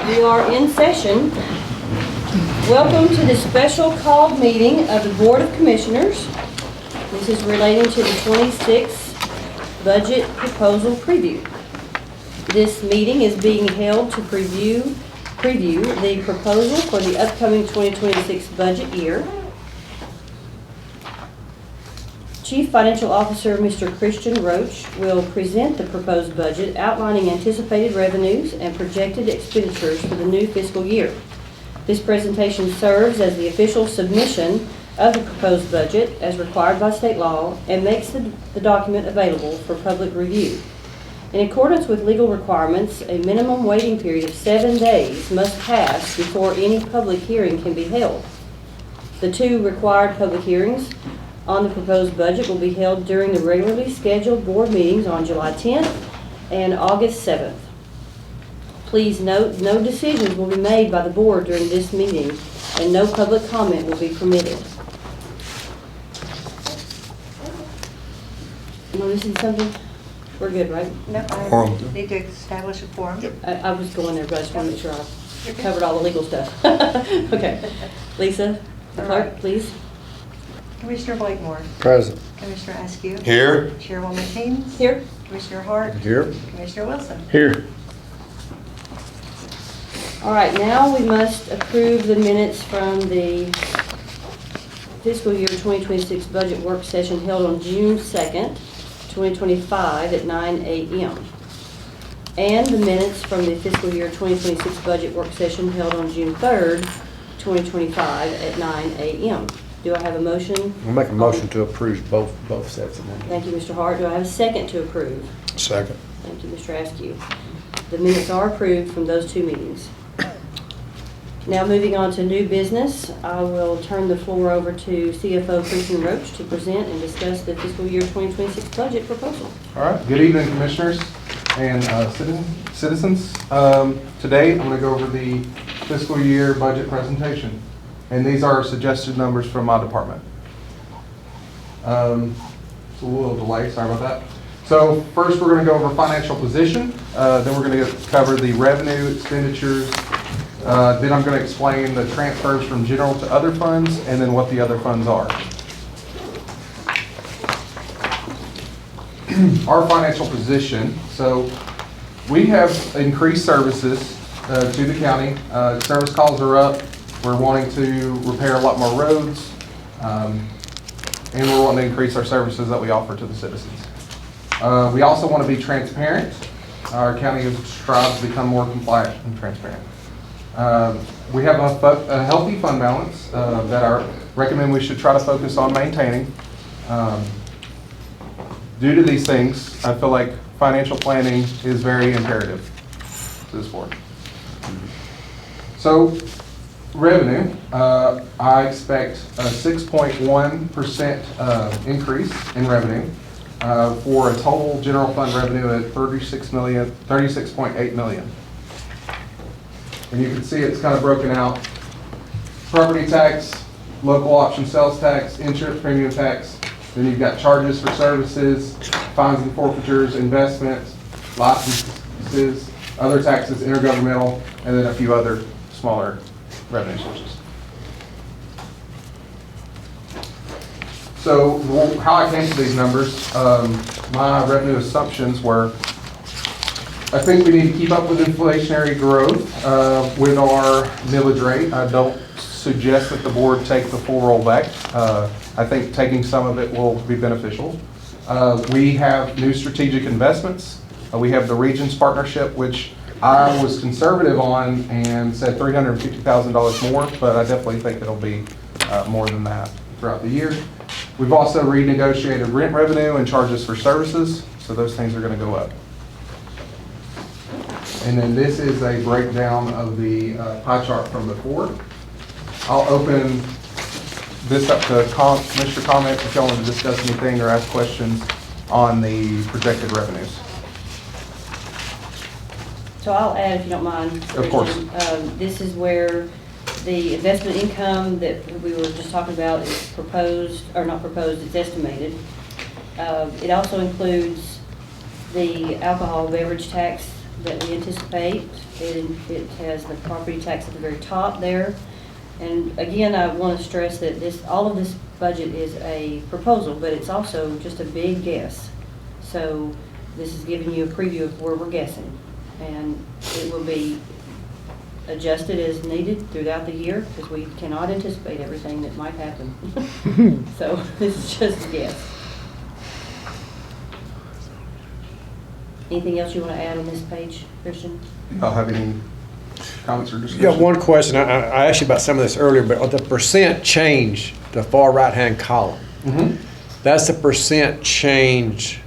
We are in session. Welcome to the special called meeting of the Board of Commissioners. This is relating to the 26 budget proposal preview. This meeting is being held to preview the proposal for the upcoming 2026 budget year. Chief Financial Officer Mr. Christian Roach will present the proposed budget outlining anticipated revenues and projected expenditures for the new fiscal year. This presentation serves as the official submission of the proposed budget as required by state law and makes the document available for public review. In accordance with legal requirements, a minimum waiting period of 7 days must pass before any public hearing can be held. The two required public hearings on the proposed budget will be held during the regularly scheduled board meetings on July 10th and August 7th. Please note, no decisions will be made by the board during this meeting, and no public comment will be permitted. Noticing something? We're good, right? No, I need to establish a quorum. I was going there, but I just want to make sure I covered all the legal stuff. Okay. Lisa, the clerk, please. Commissioner Blakemore. Present. Commissioner Askew. Here. Chairwoman Haynes. Here. Commissioner Hart. Here. Commissioner Wilson. Here. All right, now we must approve the minutes from the fiscal year 2026 budget work session held on June 2nd, 2025 at 9 a.m. And the minutes from the fiscal year 2026 budget work session held on June 3rd, 2025 at 9 a.m. Do I have a motion? I'll make a motion to approve both sets of minutes. Thank you, Mr. Hart. Do I have a second to approve? Second. Thank you, Mr. Askew. The minutes are approved from those two meetings. Now moving on to new business, I will turn the floor over to CFO Christian Roach to present and discuss the fiscal year 2026 budget proposal. All right, good evening, commissioners and citizens. Today, I'm going to go over the fiscal year budget presentation, and these are suggested numbers from my department. It's a little delay, sorry about that. So first, we're going to go over financial position, then we're going to cover the revenue, expenditures, then I'm going to explain the transfers from general to other funds, and then what the other funds are. Our financial position, so we have increased services to the county. Service calls are up. We're wanting to repair a lot more roads, and we're wanting to increase our services that we offer to the citizens. We also want to be transparent. Our county strives to become more compliant and transparent. We have a healthy fund balance that I recommend we should try to focus on maintaining. Due to these things, I feel like financial planning is very imperative to this board. So, revenue, I expect a 6.1% increase in revenue for a total general fund revenue at $36.8 million. And you can see it's kind of broken out. Property tax, local option sales tax, insurance premium tax. Then you've got charges for services, fines and forfeitures, investments, licenses, other taxes, intergovernmental, and then a few other smaller revenue sources. So how I came to these numbers, my revenue assumptions were, I think we need to keep up with inflationary growth with our millage rate. I don't suggest that the board take the full rollback. I think taking some of it will be beneficial. We have new strategic investments. We have the Regions Partnership, which I was conservative on and said $350,000 more, but I definitely think it'll be more than that throughout the year. We've also renegotiated rent revenue and charges for services, so those things are going to go up. And then this is a breakdown of the pie chart from before. I'll open this up to Commissioner comments if y'all want to discuss anything or ask questions on the projected revenues. So I'll add, if you don't mind. Of course. This is where the investment income that we were just talking about is proposed, or not proposed, it's estimated. It also includes the alcohol beverage tax that we anticipate. It has the property tax at the very top there. And again, I want to stress that all of this budget is a proposal, but it's also just a big guess. So this is giving you a preview of where we're guessing. And it will be adjusted as needed throughout the year because we cannot anticipate everything that might happen. So this is just a guess. Anything else you want to add on this page, Christian? Y'all have any comments or discussion? Yeah, one question. I asked you about some of this earlier, but the percent change, the far right-hand column, that's the percent change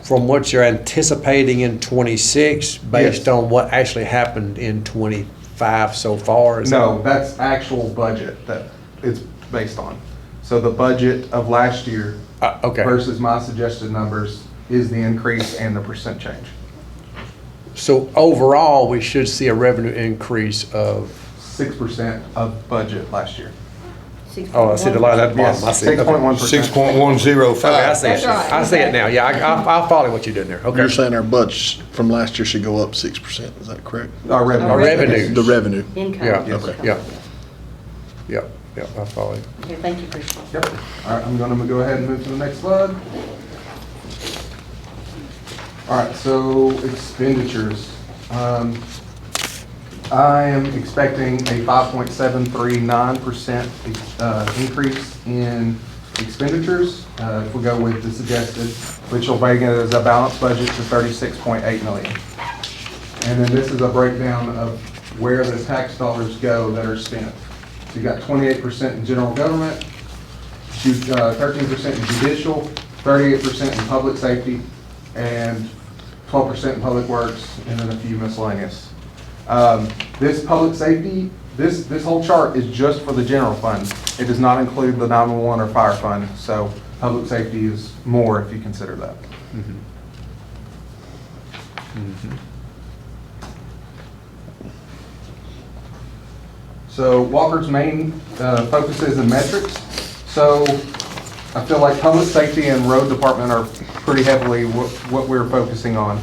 from what you're anticipating in '26 based Yes. on what actually happened in '25 so far? Is No, that's actual budget that it's based on. So the budget of last year Okay. versus my suggested numbers is the increase and the percent change. So overall, we should see a revenue increase of, 6% of budget last year. oh, I see the line at the bottom. I Yes, see it. Okay. 6.1%. 6.105. Okay, I see it. That's right. I see it now. Yeah, I follow what you're doing there. Okay. You're saying our budget from last year should go up 6%, is that correct? Our revenue. Our revenue. The revenue. Income. Yeah, okay, yeah. Yep, I follow you. Okay, thank you, Christian. Yep. All right, I'm gonna go ahead and move to the next slide. All right, so expenditures. I am expecting a 5.739% increase in expenditures. If we go with the suggested, which will bring it as a balanced budget to 36.8 million. And then this is a breakdown of where the tax dollars go that are spent. So you got 28% in general government, 13% in judicial, 38% in public safety, and 12% in public works, and then a few miscellaneous. This public safety, this whole chart is just for the general fund. It does not include the 911 or fire fund, so public safety is more if you consider that. So Walker's main focuses and metrics. So I feel like public safety and road department are pretty heavily what we're focusing on.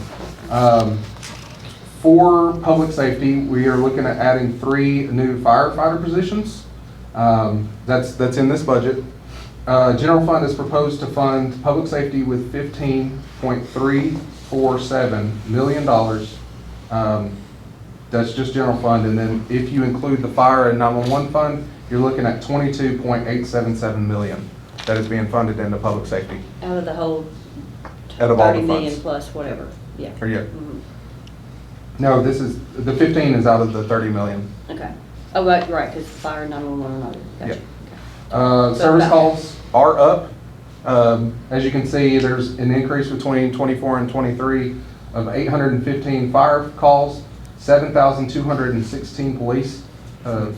For public safety, we are looking at adding 3 new firefighter positions. That's in this budget. General fund is proposed to fund public safety with $15.347 million. That's just general fund, and then if you include the fire and 911 fund, you're looking at $22.877 million that is being funded into public safety. Out of the whole Out of all the 30 million funds. plus whatever, yeah. Or yeah. Mhm. No, this is, the 15 is out of the 30 million. Okay. Oh, right, because fire and 911 are not, gotcha. So Service about- calls are up. As you can see, there's an increase between 24 and 23 of 815 fire calls, 7,216 police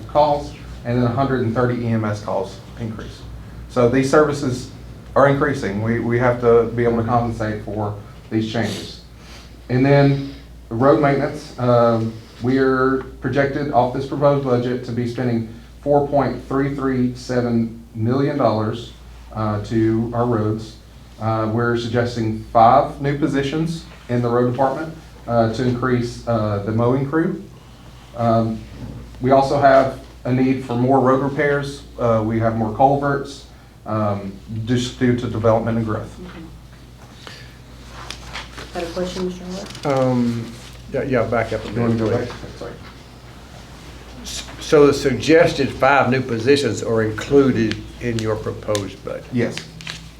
calls, and then 130 EMS calls increase. So these services are increasing. We have to be able to compensate for these changes. And then road maintenance, we are projected off this proposed budget to be spending $4.337 million to our roads. We're suggesting 5 new positions in the road department to increase the mowing crew. We also have a need for more road repairs. We have more culverts, just due to development and growth. Had a question, Mr. Hart? Yeah, back up a You want minute, to go please. back? Sorry. So the suggested 5 new positions are included in your proposed budget? Yes.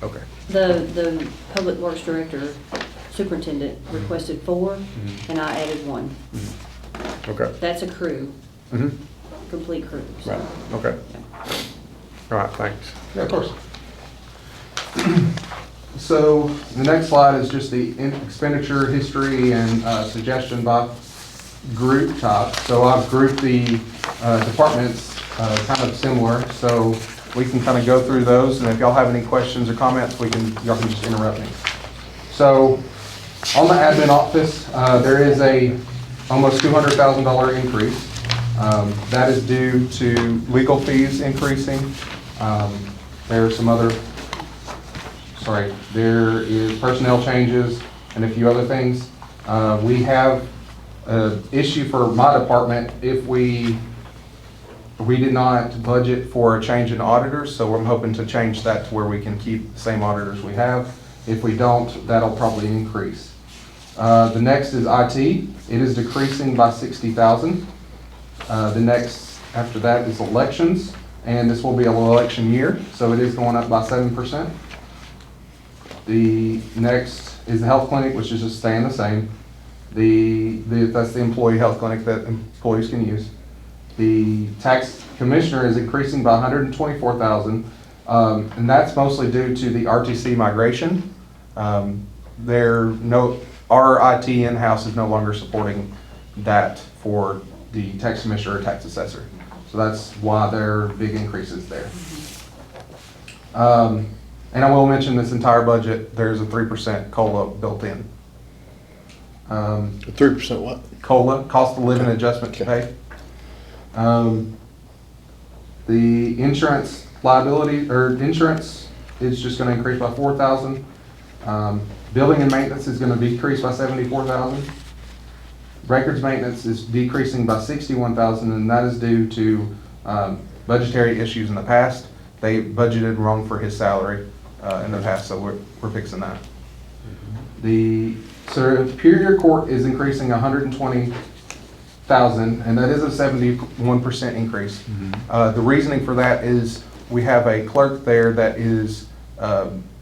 Okay. The Public Works Director, Superintendent requested 4, and I added 1. Okay. That's a crew, Mm-hmm. complete crew. so, Right, okay. All right, thanks. Yeah, of course. So the next slide is just the expenditure history and suggestion by group type. So I've grouped the departments kind of similar, so we can kind of go through those, and if y'all have any questions or comments, y'all can just interrupt me. So on the admin office, there is a almost $200,000 increase. That is due to legal fees increasing. There are some other, there is personnel changes and a few other things. We have issue for my department if we did not budget for a change in auditors, so I'm hoping to change that to where we can keep the same auditors we have. If we don't, that'll probably increase. The next is IT. It is decreasing by 60,000. The next after that is elections, and this will be an election year, so it is going up by 7%. The next is the health clinic, which is just staying the same. That's the employee health clinic that employees can use. The tax commissioner is increasing by 124,000, and that's mostly due to the RTC migration. Our IT in-house is no longer supporting that for the tax commissioner or tax assessor. So that's why there are big increases there. And I will mention this entire budget, there's a 3% COLA built in. 3% what? COLA, cost of living adjustment to pay. The insurance liability, or insurance is just gonna increase by 4,000. Building and maintenance is gonna decrease by 74,000. Records maintenance is decreasing by 61,000, and that is due to budgetary issues in the past. They budgeted wrong for his salary in the past, so we're fixing that. The Superior Court is increasing 120,000, and that is a 71% increase. The reasoning for that is we have a clerk there that is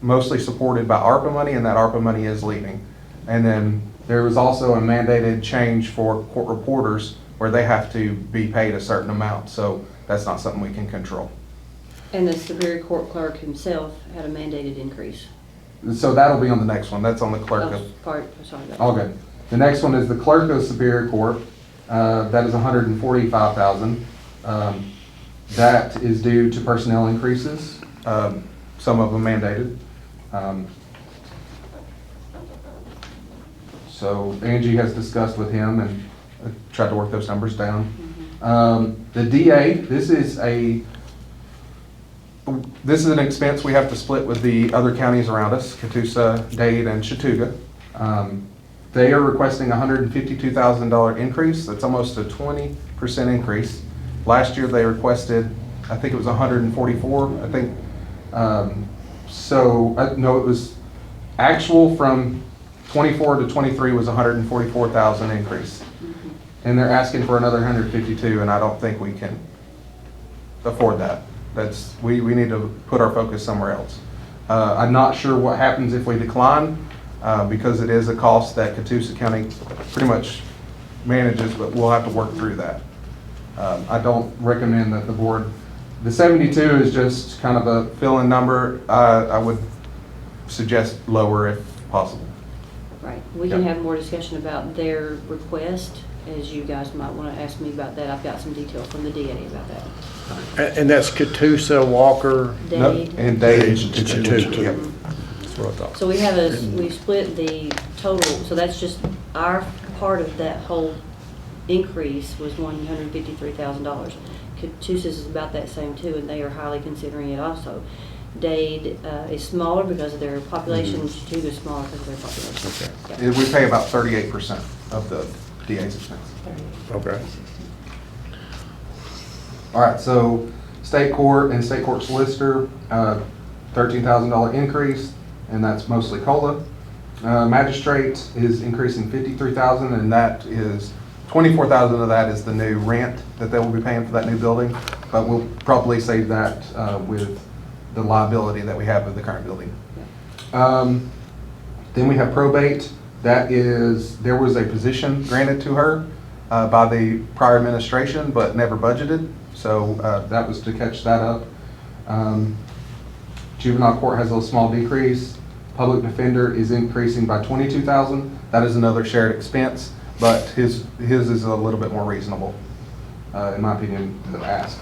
mostly supported by ARPA money, and that ARPA money is leaving. And then there was also a mandated change for court reporters where they have to be paid a certain amount, so that's not something we can control. And the Superior Court clerk himself had a mandated increase. So that'll be on the next one, that's on the clerk of. Sorry about that. All good. The next one is the clerk of Superior Court, that is 145,000. That is due to personnel increases, some of them mandated. So Angie has discussed with him and tried to work those numbers down. The DA, this is an expense we have to split with the other counties around us, Catoosa, Dade, and Chattooga. They are requesting a $152,000 increase. That's almost a 20% increase. Last year they requested, I think it was 144, I think. No, it was actual from 24 to 23 was 144,000 increase. And they're asking for another 152, and I don't think we can afford that. We need to put our focus somewhere else. I'm not sure what happens if we decline, because it is a cost that Catoosa County pretty much manages, but we'll have to work through that. I don't recommend that the board, the 72 is just kind of a fill-in number. I would suggest lower if possible. Right, we can have more discussion about their request, as you guys might want to ask me about that. I've got some detail from the DA about that. And that's Catoosa, Walker, Dade. And Dade. and Chattoosa. Yep. That's what I thought. So we have we split the total, so that's just our part of that whole increase was $153,000. Catoosa's is about that same too, and they are highly considering it also. Dade is smaller because of their population, Chattooga is smaller because of their population. Okay. Yeah. We pay about 38% of the DA's expense. Okay. All right, so state court and state court solicitor, $13,000 increase, and that's mostly COLA. Magistrate is increasing 53,000, and that is 24,000 of that is the new rent that they will be paying for that new building, but we'll probably save that with the liability that we have with the current building. Then we have probate. That is, there was a position granted to her by the prior administration, but never budgeted. So that was to catch that up. Juvenile court has a small decrease. Public defender is increasing by 22,000. That is another shared expense, but his is a little bit more reasonable, in my opinion, to ask.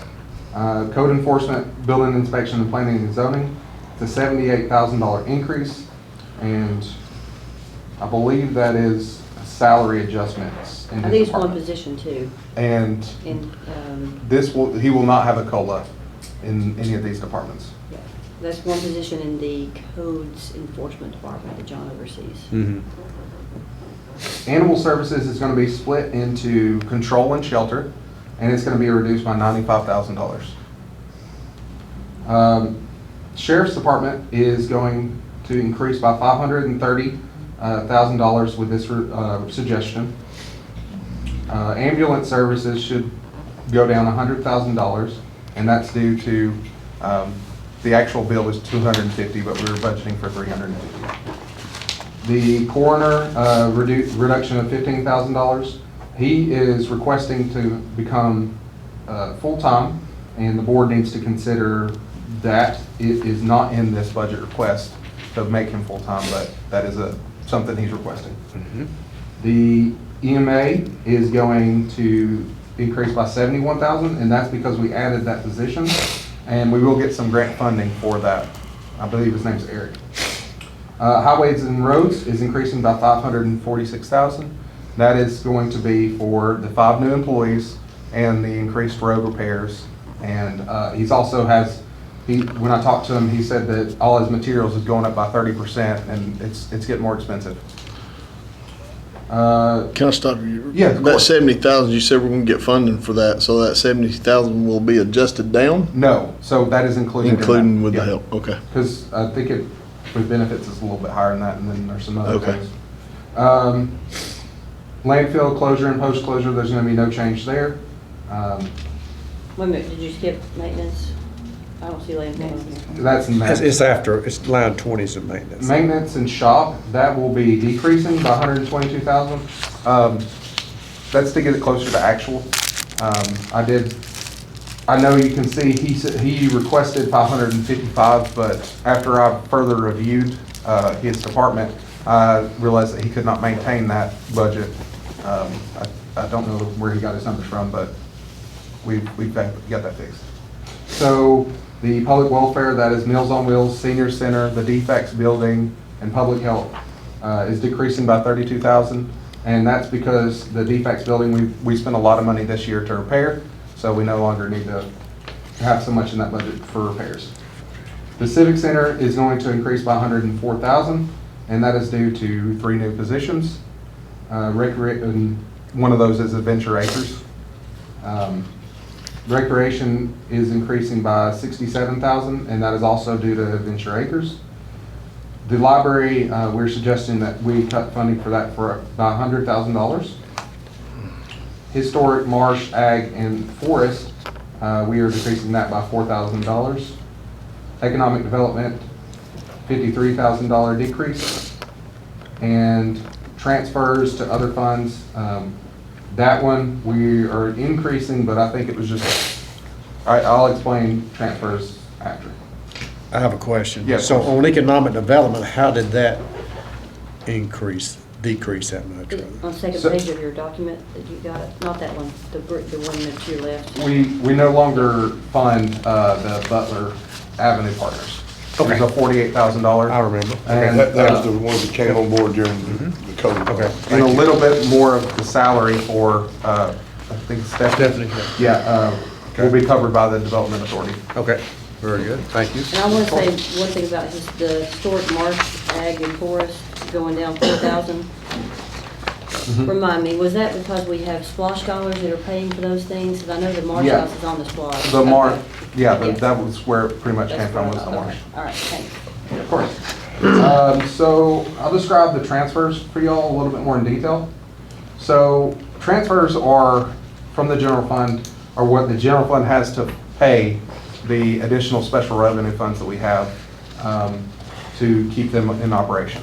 Code enforcement, building inspection, and planning and zoning. It's a $78,000 increase, and I believe that is salary adjustments in I his think it's one department. position too. And In, he will not have a COLA in any of these departments. yeah, that's one position in the codes enforcement department that John oversees. Mhm. Animal services is gonna be split into control and shelter, and it's gonna be reduced by $95,000. Sheriff's Department is going to increase by $530,000 with this suggestion. Ambulance services should go down $100,000, and that's due to, the actual bill is $250, but we were budgeting for $350. The coroner, reduction of $15,000. He is requesting to become full-time, and the board needs to consider that. It is not in this budget request to make him full-time, but that is something he's requesting. The EMA is going to increase by $71,000, and that's because we added that position, and we will get some grant funding for that. I believe his name's Eric. Highways and roads is increasing by $546,000. That is going to be for the 5 new employees and the increased road repairs. And he's also has, when I talked to him, he said that all his materials is going up by 30%, and it's getting more expensive. Can I stop you? Yeah, of That course. 70,000, you said we're gonna get funding for that, so that 70,000 will be adjusted down, No, so that is included in that. including with the help, okay. Because I think it, with benefits, it's a little bit higher than that, and then there's some other Okay. things. Landfill closure and post-closure, there's gonna be no change there. Wait a minute, did you skip maintenance? I don't see landfill on here. That's in that. It's after, it's line 20's in maintenance. Maintenance and shop, that will be decreasing by $122,000. That's to get it closer to actual. I know you can see, he requested 555, but after I further reviewed his department, I realized that he could not maintain that budget. I don't know where he got his numbers from, but we've got that fixed. So the public welfare, that is Meals on Wheels, Senior Center, the defects building, and public health is decreasing by $32,000. And that's because the defects building, we spent a lot of money this year to repair, so we no longer need to have so much in that budget for repairs. The Civic Center is going to increase by $104,000, and that is due to 3 new positions. And one of those is Adventure Acres. Recreation is increasing by $67,000, and that is also due to Adventure Acres. The library, we're suggesting that we cut funding for that by $100,000. Historic, marsh, ag, and forest, we are decreasing that by $4,000. Economic development, $53,000 decrease. And transfers to other funds, that one we are increasing, but I think it was just, I'll explain transfers after. I have a question. Yes. So on economic development, how did that decrease that much? rather? On the second So- page of your document that you got, not that one, the one that you left. We no longer fund the Butler Avenue Partners. Okay. There's a $48,000. I remember. And, That was the ones that came on board during the COVID. Okay. and a little bit more of the salary for, I think Stephanie. Stephanie, Yeah, will be covered by the Development Authority. Okay, very good, thank you. And I want to say one thing about the historic marsh, ag, and forest going down 4,000. Remind me, was that because we have splosh dollars that are paying for those things? Because I know the marsh Yeah. house is on the splosh. The marsh, Okay. yeah, Yeah. that was where it pretty much That's came from, what was I the thought. marsh. Okay. All right, thanks. Of course. So I'll describe the transfers for y'all a little bit more in detail. So transfers are from the general fund, or what the general fund has to pay the additional special revenue funds that we have to keep them in operation.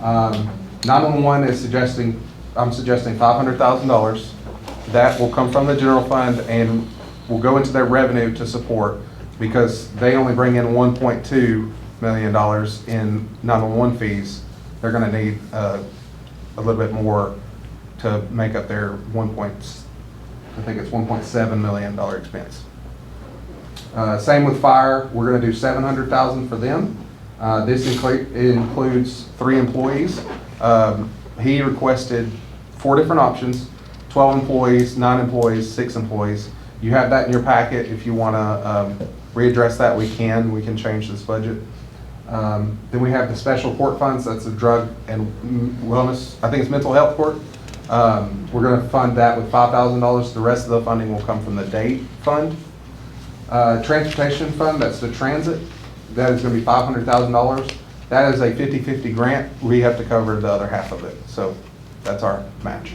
911 is I'm suggesting $500,000. That will come from the general fund and will go into their revenue to support, because they only bring in $1.2 million in 911 fees. They're gonna need a little bit more to make up their I think it's $1.7 million expense. Same with fire, we're gonna do $700,000 for them. This includes 3 employees. He requested 4 different options, 12 employees, 9 employees, 6 employees. You have that in your packet. If you wanna readdress that, we can change this budget. Then we have the special court funds, that's the drug and wellness, I think it's mental health court. We're gonna fund that with $5,000. The rest of the funding will come from the date fund. Transportation fund, that's the transit, that is gonna be $500,000. That is a 50-50 grant. We have to cover the other half of it, so that's our match.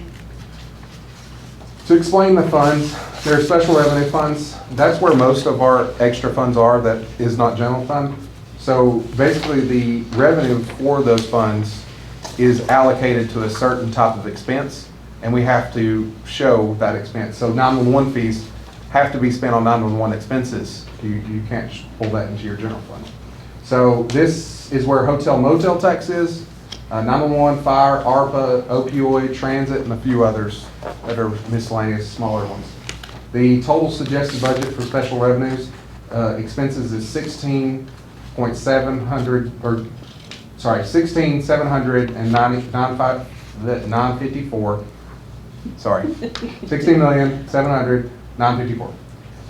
To explain the funds, there are special revenue funds. That's where most of our extra funds are that is not general fund. So basically, the revenue for those funds is allocated to a certain type of expense, and we have to show that expense. So 911 fees have to be spent on 911 expenses. You can't pull that into your general fund. So this is where hotel motel tax is, 911, fire, ARPA, opioid, transit, and a few others that are miscellaneous, smaller ones. The total suggested budget for special revenues, expenses is $16,754. Sorry, $16,700,954.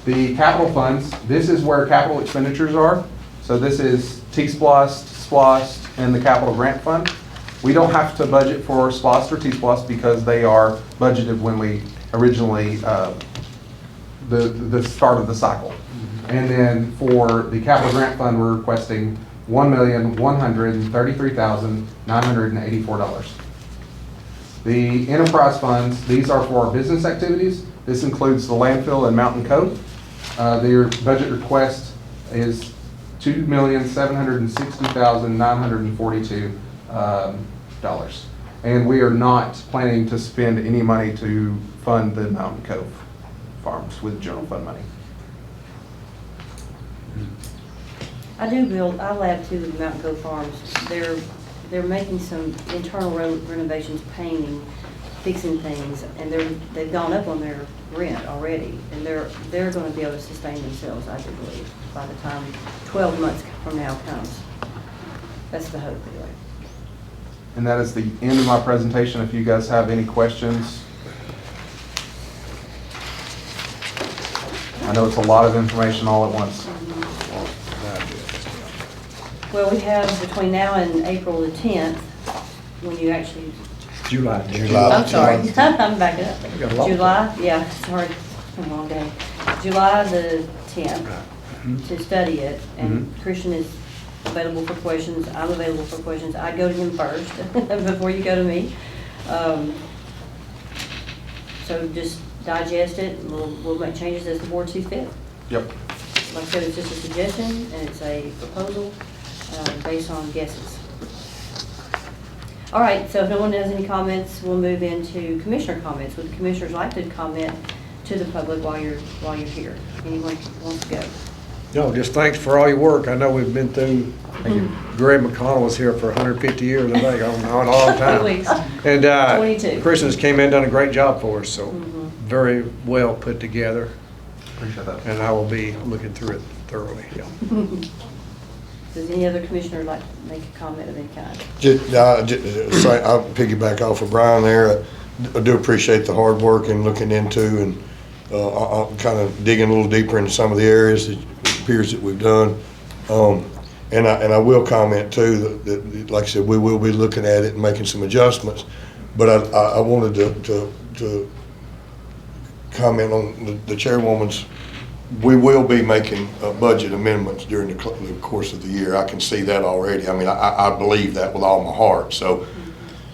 The capital funds, this is where capital expenditures are. So this is T-SPLOST, SPLOST, and the capital grant fund. We don't have to budget for SPLOST or T-SPLOST because they are budgeted when we originally, the start of the cycle. And then for the capital grant fund, we're requesting $1,133,984. The enterprise funds, these are for our business activities. This includes the landfill and Mountain Cove. Their budget request is $2,760,942. And we are not planning to spend any money to fund the Mountain Cove farms with general fund money. I lab too with Mountain Cove Farms. They're making some internal renovations, painting, fixing things, and they've gone up on their rent already, and they're going to be able to sustain themselves, I do believe, by the time 12 months from now comes. That's the hope, anyway. And that is the end of my presentation. If you guys have any questions. I know it's a lot of information all at once. Well, we have between now and April the 10th, when you actually, July. I'm sorry, I'm backing up. got a long July, yeah, sorry, it's been a long day. July the 10th to study it, and Christian is available for questions, I'm available for questions. I go to him first before you go to me. So just digest it, and we'll make changes as the board sees fit. Yep. Like I said, it's just a suggestion, and it's a proposal based on guesses. All right, so if no one has any comments, we'll move into commissioner comments. Would the commissioners like to comment to the public while you're here? Anyone wants to go? No, just thanks for all your work. I know we've been through, Greg McConnell was here for 150 years, I think, on a long time. Weeks. And 22. Christian's came in, done a great job for us, so very well put together. Appreciate that. And I will be looking through it thoroughly, yeah. Does any other commissioner like to make a comment of any kind? I'll piggyback off of Brian there. I do appreciate the hard work and looking into, and I'm kind of digging a little deeper into some of the areas that it appears that we've done. And I will comment too, that like I said, we will be looking at it and making some adjustments. But I wanted to comment on the chairwoman's. We will be making budget amendments during the course of the year. I can see that already. I mean, I believe that with all my heart. So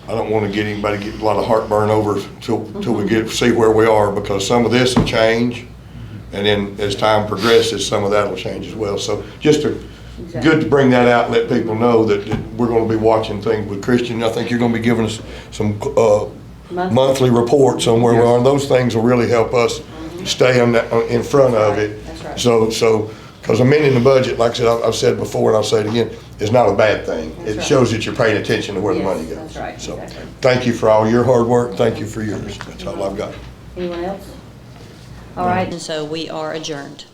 I don't want to get anybody get a lot of heartburn over till we see where we are, because some of this will change, and then as time progresses, some of that will change as well. So just good to bring that out and let people know that we're going to be watching things with Christian. I think you're going to be giving us some monthly reports on where we are, and those things will really help us stay in front of it. That's right. So, because amending the budget, like I said, I've said before and I'll say it again, is not a bad thing. That's It right. shows that you're paying attention to where the Yes, money goes. that's right, So, exactly. thank you for all your hard work. Thank you for yours. That's all I've got. Anyone else? All right. And so we are adjourned.